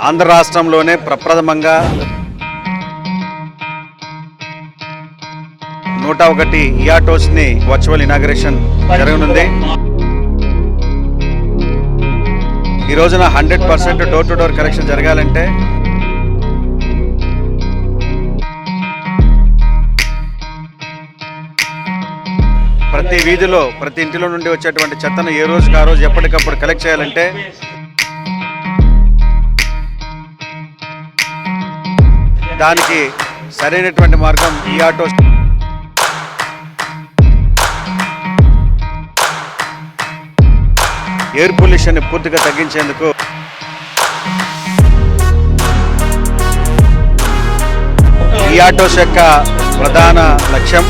ఆంధ్ర రాష్ట్రంలోనే ప్రప్రథమంగా 101 ఈఆటోస్ని virtual inauguration జరగనుంది. ఈ రోజున 100% డోర్ టు డోర్ కలెక్షన్ జరగాలంటే ప్రతి వీధిలో ప్రతి ఇంటిలో నుండి వచ్చేటువంటి చెత్తను ఏ రోజుకి ఆ రోజు ఎప్పటికప్పుడు కలెక్ట్ చేయాలంటే దానికి సరైనటువంటి మార్గం ఈ ఆటో. ఎయిర్ పొల్యూషన్ పూర్తిగా తగ్గించేందుకు ఈ ఆటోస్ యొక్క ప్రధాన లక్ష్యం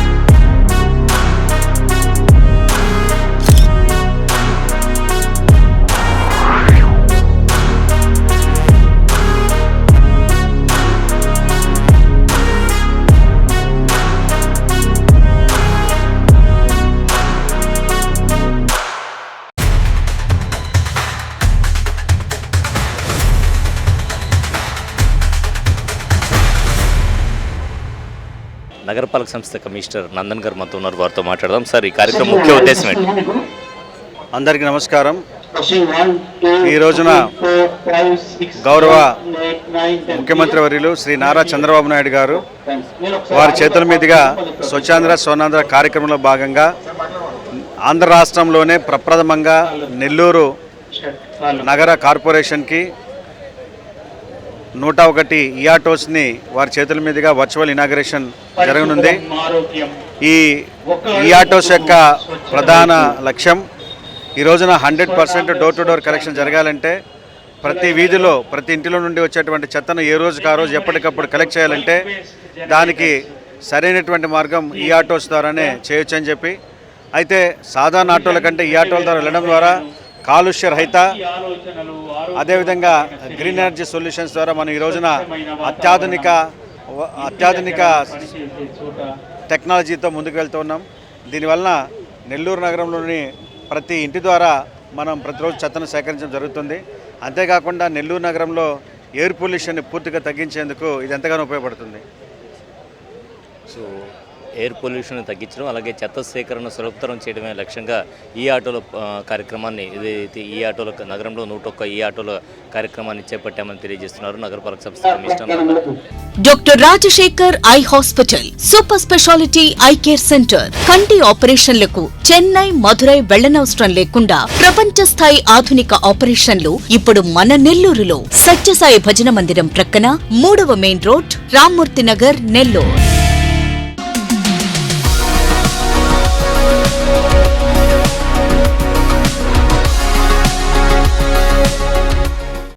నగరపాలక సంస్థ కమిషనర్ నందన్ గారు మనతో ఉన్నారు, వారితో మాట్లాడదాం. సార్, ఈ కార్యక్రమం ముఖ్య ఉద్దేశం ఏంటి? అందరికీ నమస్కారం. ఈ రోజున గౌరవ ముఖ్యమంత్రి వర్యులు శ్రీ నారా చంద్రబాబు నాయుడు గారు వారి చేతుల మీదుగా స్వచ్ఛాంధ్ర సోనాంధ్ర కార్యక్రమంలో భాగంగా ఆంధ్ర రాష్ట్రంలోనే ప్రప్రథమంగా నెల్లూరు నగర కార్పొరేషన్కి 101 ఈఆటోస్ని వారి చేతుల మీదుగా వర్చువల్ ఇనాగరేషన్ జరగనుంది. ఈ ఈఆటోస్ యొక్క ప్రధాన లక్ష్యం ఈ రోజున 100% డోర్ టు డోర్ కలెక్షన్ జరగాలంటే ప్రతి వీధిలో ప్రతి ఇంటిలో నుండి వచ్చేటువంటి చెత్తను ఏ రోజుకి ఆ రోజు ఎప్పటికప్పుడు కలెక్ట్ చేయాలంటే దానికి సరైనటువంటి మార్గం ఈ ఆటోస్ ద్వారానే చేయొచ్చు అని చెప్పి. అయితే సాధారణ ఆటోల కంటే ఈ ఆటోల ద్వారా వెళ్ళడం ద్వారా కాలుష్య రహిత అదేవిధంగా గ్రీన్ ఎనర్జీ సొల్యూషన్స్ ద్వారా మనం ఈ రోజున అత్యాధునిక టెక్నాలజీతో ముందుకు వెళ్తూ ఉన్నాం. దీనివలన నెల్లూరు నగరంలోని ప్రతి ఇంటి ద్వారా మనం ప్రతిరోజు చెత్తను సేకరించడం జరుగుతుంది. అంతేకాకుండా నెల్లూరు నగరంలో ఎయిర్ పొల్యూషన్ పూర్తిగా తగ్గించేందుకు ఇది ఎంతగానో ఉపయోగపడుతుంది. సో ఎయిర్ పొల్యూషన్ తగ్గించడం, అలాగే చెత్త సేకరణ సులభతరం చేయడమే లక్ష్యంగా ఈ ఆటోల కార్యక్రమాన్ని ఈ ఆటోల నగరంలో 101 ఈ ఆటోల కార్యక్రమాన్ని చేపట్టామని తెలియజేస్తున్నారు నగరపాలక సంస్థ commissioner. Doctor Rajasekhar eye hospital super speciality eye care centre. కంటి ఆపరేషన్లకు చెన్నై, మధురై వెళ్లనవసరం లేకుండా ప్రపంచ స్థాయి ఆధునిక ఆపరేషన్లు ఇప్పుడు మన నెల్లూరులో. సత్యసాయి భజన మందిరం ప్రక్కన 3వ మెయిన్ రోడ్, రామ్మూర్తి నగర్, నెల్లూరు.